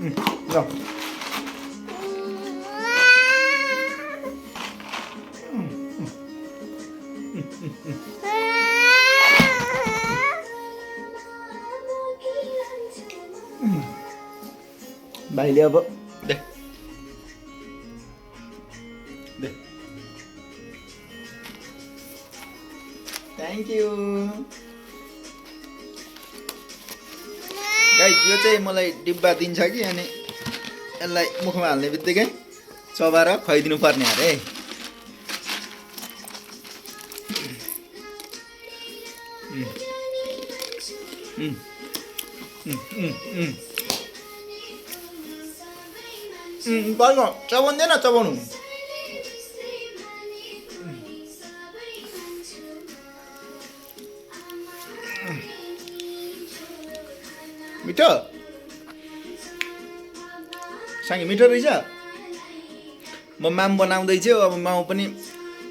ल भाइले अब they they thank you guys यो चाहिँ मलाई डिब्बा दिन्छ कि अनि यसलाई मुखमा हाल्ने बित्तिकै चबाएर खुवाइदिनु पर्ने अरे चबाउँदैन चबाउनु मिठो साङ्गे मिठो रहेछ म माम बनाउँदैछु अब माउ पनि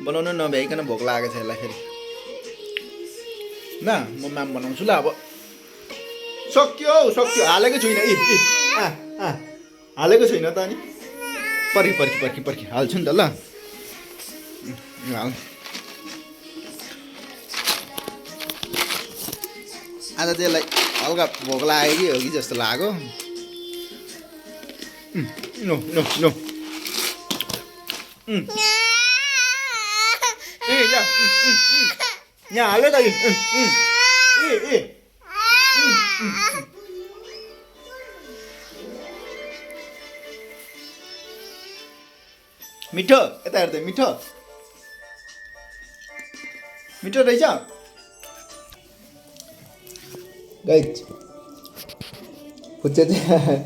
बनाउन नभ्याइकन भोक लागेको छ यसलाई फेरि ल म माम बनाउँछु ल अब सक्यो सक्यो हालेको छुइनँ हालेको छुइनँ त अनि पर्खी हाल्छु नि त ल हाल आज चाहिँ यसलाई हल्का भोक लाग्यो कि हो कि जस्तो लाग्यो नो नो नो यहाँ हाल्यो त मिठो यता हेर्दै मिठो मिठो रहेछ गाइस फुच्चे चाहिँ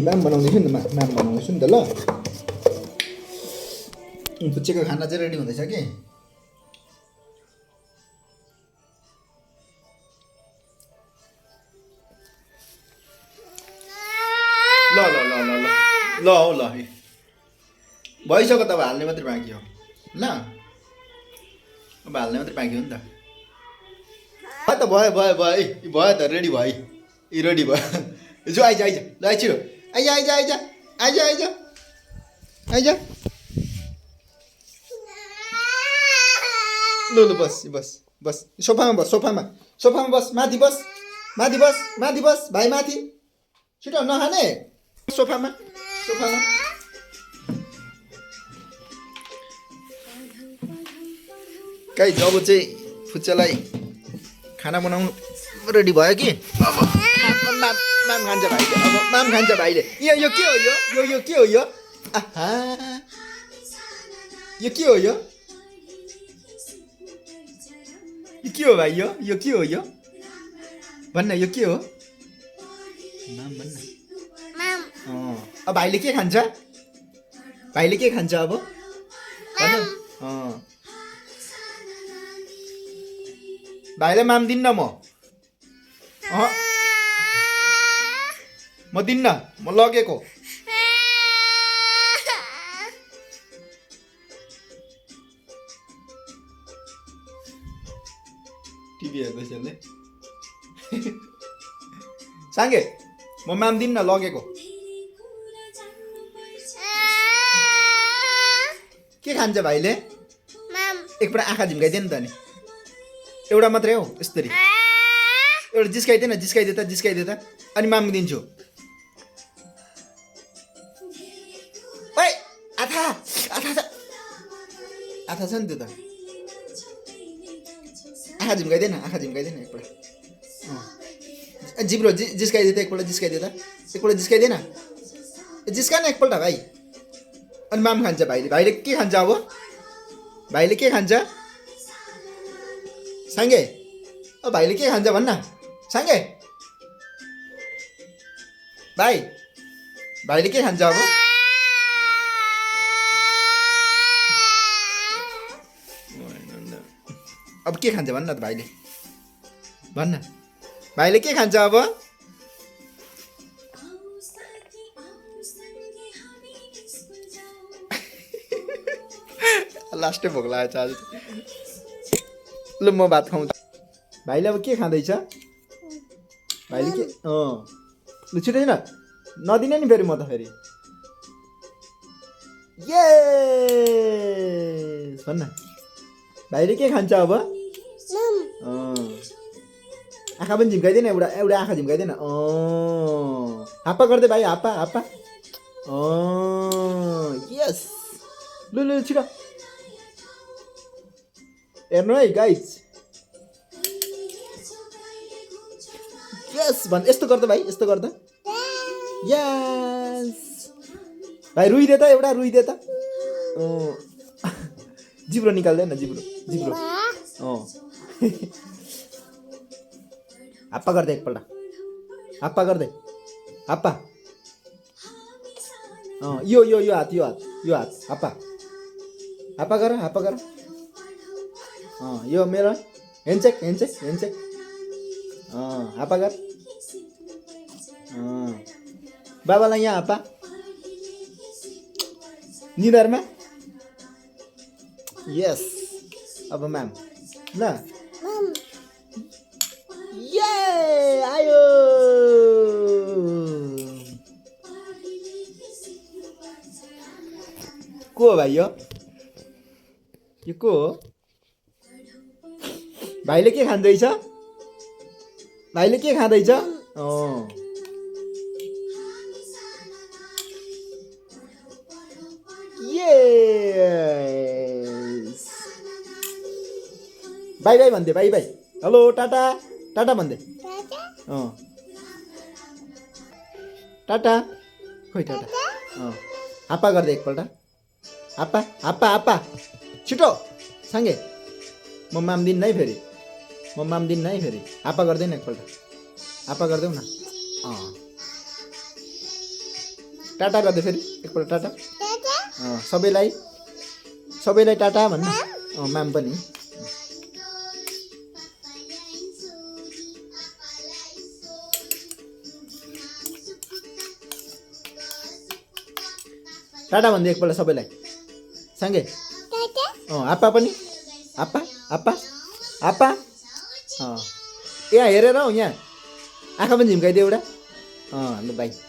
माम बनाउँदैछु नि माम बनाउँदैछु नि त ल फुच्चेको खाना चाहिँ रेडी हुँदैछ कि ल ल ल ल ल ल हौ ल भइसक्यो त अब हाल्ने मात्रै बाँकी हो ल अब हाल्ने मात्रै बाँकी हो नि त त भयो भयो भयो भयो त रेडी भयो रेडी भयो जो आइज आइज ल छिटो आइज आइज आइज आइज आइज आइज ल ल बस बस बस सोफामा बस सोफामा सोफामा बस माथि बस माथि बस माथि बस भाइ माथि छिटो नखाने सोफामा सोफामा गाइस अब चाहिँ फुच्चालाई खाना बनाउनु रेडी भयो कि अब माम खान्छ भाइले अब माम खान्छ भाइले यो के हो यो के हो यो आहा यो के हो यो के हो भाइ यो के हो यो भन्न यो के हो माम भन्न माम अब भाइले के खान्छ भाइले के खान्छ अब भन्न भाइलाई माम दिन्न म दिन्न म लगेको टिभी हेर्दैछ यसले साङ्गे म माम दिन्न लगेको के खान्छ भाइले एकपल्ट आँखा झिम्काइदिए नि त नि एउटा मात्रै हो यसरी एउटा जिस्काइदे न जिस्काइदे त अनि माम दिन्छु ओइ आथा आथा आथा छ नि त्यो त आँखा झिम्काइदे न एकपल्ट जिब्रो जिस्काइदे त एकपल्ट जिस्काइदे न जिस्का न एकपल्ट भाइ अनि माम खान्छ भाइले के खान्छ अब भाइले के खान्छ साङ्गे अब भाइले के खान्छ भन्न साङ्गे भाइले के खान्छ अब के खान्छ भन्न त भाइले भन्न भाइले के खान्छ अब लास्टै भोक लागेको छ आज ल म भात खुवाउँछु भाइले अब के खाँदैछ भाइले के लु छिटै न नदिने नि फेरि म त फेरि यस भन्न भाइले के खान्छ अब आँखा पनि झिम्काइदिएन एउटा एउटा आँखा झिम्काइदिएन हाप्पा गर्दै भाइ हाप्पा हाप्पा यस लु लु छिटो हेर्नु है गाइज यस भन् यस्तो गर्दा भाइ यस्तो गर्दा यस भाइ रुइदे त एउटा रुइदे त जिब्रो निकाल्दैन जिब्रो जिब्रो हाप्पा गर्दै एकपल्ट हाप्पा गर्दै हाप्पा यो यो यो हात यो हात यो हात हाप्पा हाप्पा गर हाप्पा गर यो मेरो ह्यान्डचेक ह्यान्डचेक ह्यान्डचेक हाप्पा गर बाबालाई यहाँ हाप्पा निधारमा यस अब म्याम ल ये आयो को हो भाइ यो को हो भाइले के खाँदैछ भाइले के खाँदैछ यस बाई बाई भन्दै by bye hello Tata Tata भन्दै टाटा खोइ टाटा हाप्पा गर्दै एकपल्ट हाप्पा हाप्पा हाप्पा छिटो सँगै म माम्दिन है फेरि म माम्दिन है फेरि हाप्पा गर्दैन एकपल्ट हाप्पा गरिदेऊ न टाटा गर्दै फेरि एकपल्ट टाटा सबैलाई सबैलाई टाटा भन्न म्याम पनि टाटा भन्दै एकपल्ट सबैलाई सँगै हाप्पा पनि हाप्पा हाप्पा हाप्पा यहाँ हेरेर हौ यहाँ आँखा पनि झिम्काइदियो एउटा ल बाई